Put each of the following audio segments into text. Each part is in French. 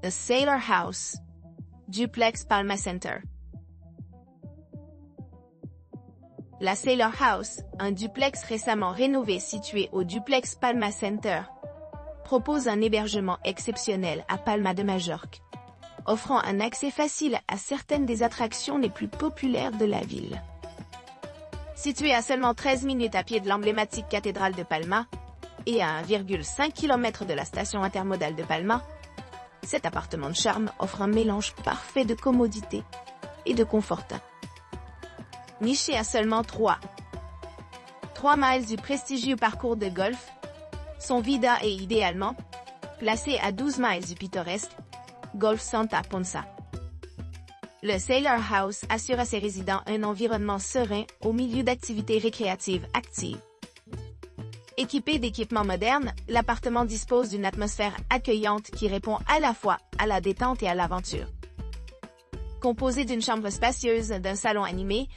The Sailor House, Duplex Palma Center. La Sailor House, un duplex récemment rénové situé au Duplex Palma Center, propose un hébergement exceptionnel à Palma de Majorque, offrant un accès facile à certaines des attractions les plus populaires de la ville. Situé à seulement 13 minutes à pied de l'emblématique cathédrale de Palma et à 1,5 km de la station intermodale de Palma, cet appartement de charme offre un mélange parfait de commodité et de confort. Niché à seulement 3 miles du prestigieux parcours de golf, son vida est idéalement placé à 12 miles du pittoresque Golf Santa Ponsa. Le Sailor House assure à ses résidents un environnement serein au milieu d'activités récréatives actives. Équipé d'équipements modernes, l'appartement dispose d'une atmosphère accueillante qui répond à la fois à la détente et à l'aventure. Composé d'une chambre spacieuse, d'un salon animé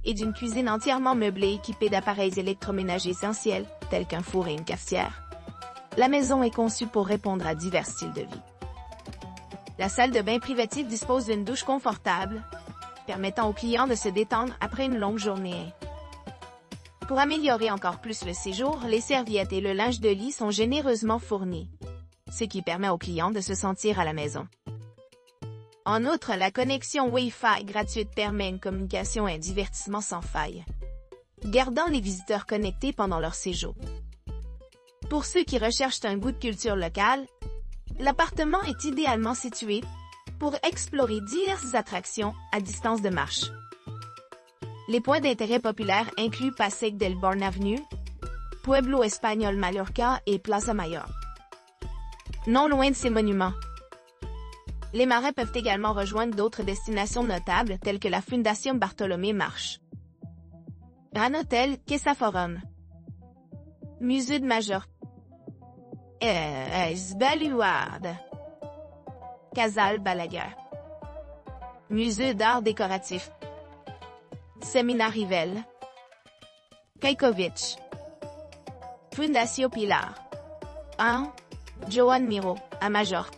et d'une cuisine entièrement meublée équipée d'appareils électroménagers essentiels, tels qu'un four et une cafetière, la maison est conçue pour répondre à divers styles de vie. La salle de bain privative dispose d'une douche confortable, permettant aux clients de se détendre après une longue journée. Pour améliorer encore plus le séjour, les serviettes et le linge de lit sont généreusement fournis, ce qui permet aux clients de se sentir à la maison. En outre, la connexion Wi-Fi gratuite permet une communication et un divertissement sans faille, gardant les visiteurs connectés pendant leur séjour. Pour ceux qui recherchent un goût de culture locale, l'appartement est idéalement situé pour explorer diverses attractions à distance de marche. Les points d'intérêt populaires incluent Passeig del Born Avenue, Pueblo Español Mallorca et Plaza Mayor. Non loin de ces monuments, les marins peuvent également rejoindre d'autres destinations notables telles que la Fundación Bartolomé March, Gran Hotel Quesa Forum, Musée de Majorque, Baluard, Casal Balaguer, Musée d'art décoratif, Seminarivel, Kajkovic, Fundació Pilar, Joan Miró, à Majorque,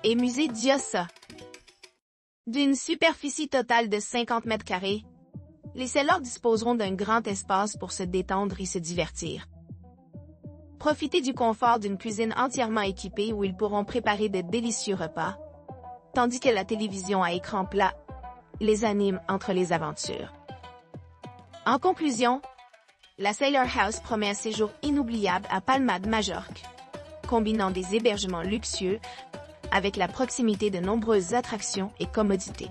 et Musée Diossa. D'une superficie totale de 50 mètres carrés, les sailors disposeront d'un grand espace pour se détendre et se divertir. Profitez du confort d'une cuisine entièrement équipée où ils pourront préparer de délicieux repas, tandis que la télévision à écran plat les anime entre les aventures. En conclusion, la Sailor House promet un séjour inoubliable à Palma de Majorque, combinant des hébergements luxueux avec la proximité de nombreuses attractions et commodités.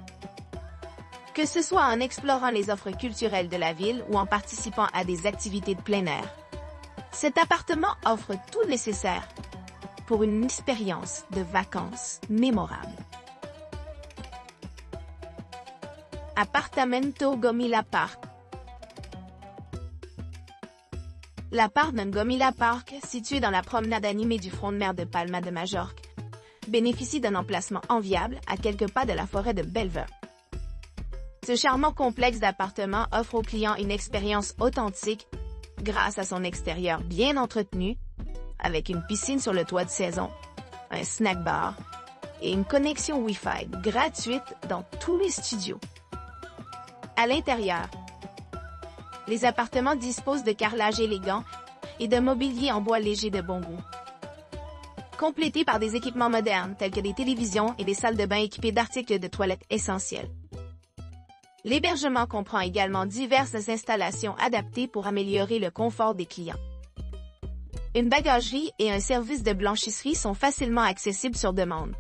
Que ce soit en explorant les offres culturelles de la ville ou en participant à des activités de plein air, cet appartement offre tout le nécessaire pour une expérience de vacances mémorable. Apartamento Gomila Park. L'appartement Gomila Park, situé dans la promenade animée du front de mer de Palma de Majorque, bénéficie d'un emplacement enviable à quelques pas de la forêt de Belver. Ce charmant complexe d'appartements offre aux clients une expérience authentique grâce à son extérieur bien entretenu, avec une piscine sur le toit de saison, un snack bar et une connexion Wi-Fi gratuite dans tous les studios. À l'intérieur, les appartements disposent de carrelage élégant et de mobilier en bois léger de bon goût, complétés par des équipements modernes tels que des télévisions et des salles de bain équipées d'articles de toilette essentiels. L'hébergement comprend également diverses installations adaptées pour améliorer le confort des clients. Une bagagerie et un service de blanchisserie sont facilement accessibles sur demande.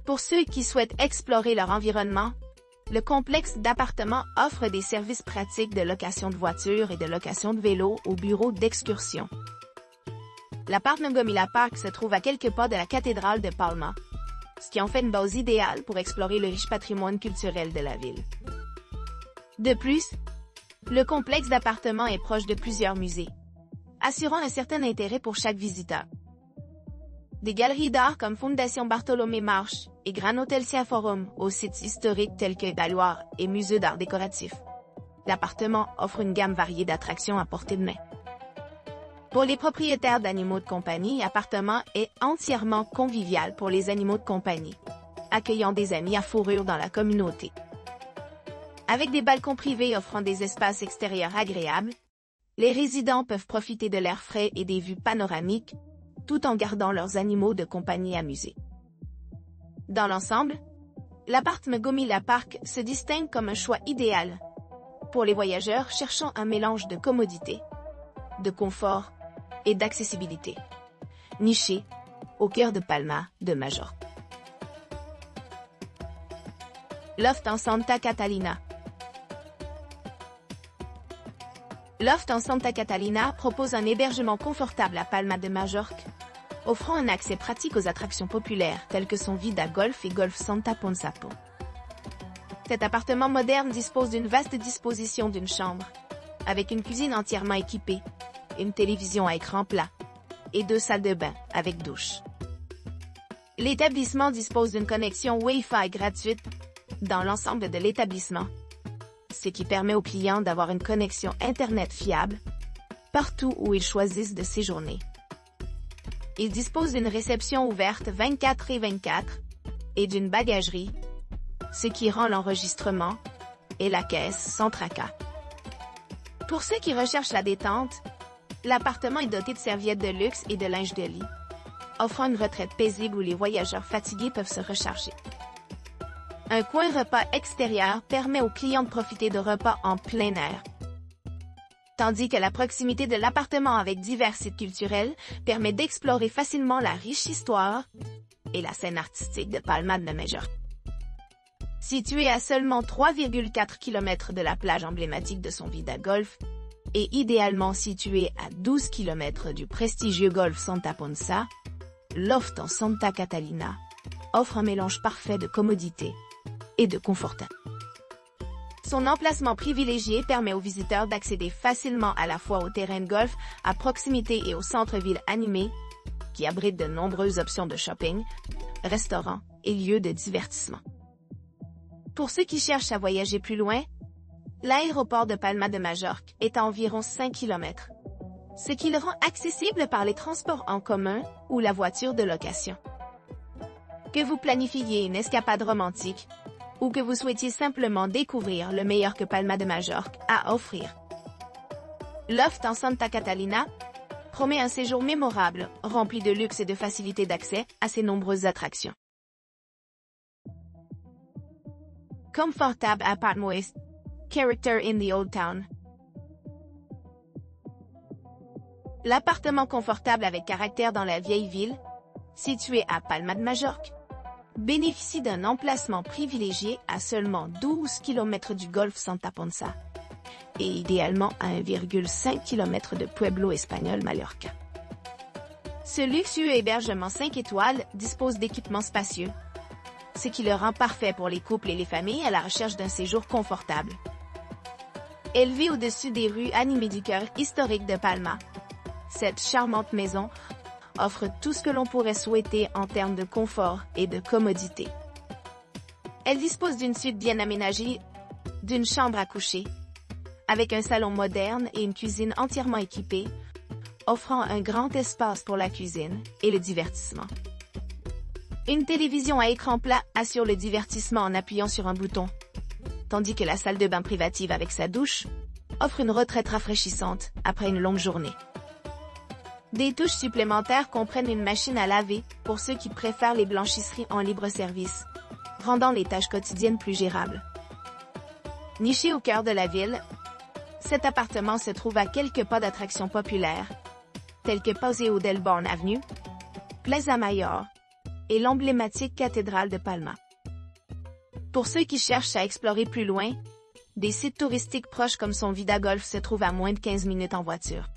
Pour ceux qui souhaitent explorer leur environnement, le complexe d'appartements offre des services pratiques de location de voitures et de location de vélos au bureau d'excursion. L'appartement Gomila Park se trouve à quelques pas de la cathédrale de Palma, ce qui en fait une base idéale pour explorer le riche patrimoine culturel de la ville. De plus, le complexe d'appartements est proche de plusieurs musées, assurant un certain intérêt pour chaque visiteur. Des galeries d'art comme Fundación Bartolomé March et Gran Hotel Forum aux sites historiques tels que Baluard et Musée d'art décoratif. L'appartement offre une gamme variée d'attractions à portée de main. Pour les propriétaires d'animaux de compagnie, l'appartement est entièrement convivial pour les animaux de compagnie, accueillant des amis à fourrure dans la communauté. Avec des balcons privés offrant des espaces extérieurs agréables, les résidents peuvent profiter de l'air frais et des vues panoramiques, tout en gardant leurs animaux de compagnie amusés. Dans l'ensemble, l'appart Megomila Park se distingue comme un choix idéal pour les voyageurs cherchant un mélange de commodité, de confort et d'accessibilité, niché au cœur de Palma de Majorque. Loft en Santa Catalina. Loft en Santa Catalina propose un hébergement confortable à Palma de Majorque, offrant un accès pratique aux attractions populaires telles que son Vida Golf et Golf Santa Ponsapo. Cet appartement moderne dispose d'une vaste disposition d'une chambre, avec une cuisine entièrement équipée, une télévision à écran plat et 2 salles de bain avec douche. L'établissement dispose d'une connexion Wi-Fi gratuite dans l'ensemble de l'établissement, ce qui permet aux clients d'avoir une connexion Internet fiable partout où ils choisissent de séjourner. Il dispose d'une réception ouverte 24/24 et d'une bagagerie, ce qui rend l'enregistrement et la caisse sans tracas. Pour ceux qui recherchent la détente, l'appartement est doté de serviettes de luxe et de linge de lit, offrant une retraite paisible où les voyageurs fatigués peuvent se recharger. Un coin repas extérieur permet aux clients de profiter de repas en plein air, tandis que la proximité de l'appartement avec divers sites culturels permet d'explorer facilement la riche histoire et la scène artistique de Palma de Majorque. Situé à seulement 3,4 km de la plage emblématique de son Vida Golf, et idéalement situé à 12 km du prestigieux golf Santa Ponsa, Loft en Santa Catalina offre un mélange parfait de commodité et de confort. Son emplacement privilégié permet aux visiteurs d'accéder facilement à la fois au terrain de golf à proximité et au centre-ville animé, qui abrite de nombreuses options de shopping, restaurants et lieux de divertissement. Pour ceux qui cherchent à voyager plus loin, l'aéroport de Palma de Majorque est à environ 5 km, ce qui le rend accessible par les transports en commun ou la voiture de location. Que vous planifiez une escapade romantique, ou que vous souhaitiez simplement découvrir le meilleur que Palma de Majorque a à offrir, Loft en Santa Catalina promet un séjour mémorable, rempli de luxe et de facilité d'accès à ses nombreuses attractions. Comfortable Apartment Character in the Old Town. L'appartement confortable avec caractère dans la vieille ville, situé à Palma de Majorque, bénéficie d'un emplacement privilégié à seulement 12 km du golfe Santa Ponsa et idéalement à 1,5 km de Pueblo espagnol Mallorca. Ce luxueux hébergement 5 étoiles dispose d'équipements spacieux, ce qui le rend parfait pour les couples et les familles à la recherche d'un séjour confortable. Élevé au-dessus des rues animées du cœur historique de Palma, cette charmante maison offre tout ce que l'on pourrait souhaiter en termes de confort et de commodité. Elle dispose d'une suite bien aménagée, d'une chambre à coucher, avec un salon moderne et une cuisine entièrement équipée, offrant un grand espace pour la cuisine et le divertissement. Une télévision à écran plat assure le divertissement en appuyant sur un bouton, tandis que la salle de bain privative avec sa douche offre une retraite rafraîchissante après une longue journée. Des touches supplémentaires comprennent une machine à laver pour ceux qui préfèrent les blanchisseries en libre-service, rendant les tâches quotidiennes plus gérables. Niché au cœur de la ville, cet appartement se trouve à quelques pas d'attractions populaires, telles que Paseo del Born Avenue, Plaza Mayor et l'emblématique cathédrale de Palma. Pour ceux qui cherchent à explorer plus loin, des sites touristiques proches comme son Vida Golf se trouvent à moins de 15 minutes en voiture.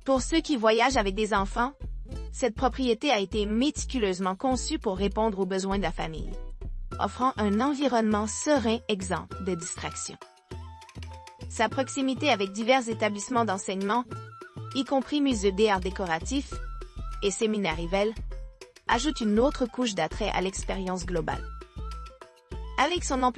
Pour ceux qui voyagent avec des enfants, cette propriété a été méticuleusement conçue pour répondre aux besoins de la famille, offrant un environnement serein exempt de distractions. Sa proximité avec divers établissements d'enseignement, y compris musées d'art décoratifs et séminaires Rivel, ajoute une autre couche d'attrait à l'expérience globale. Avec son emplacement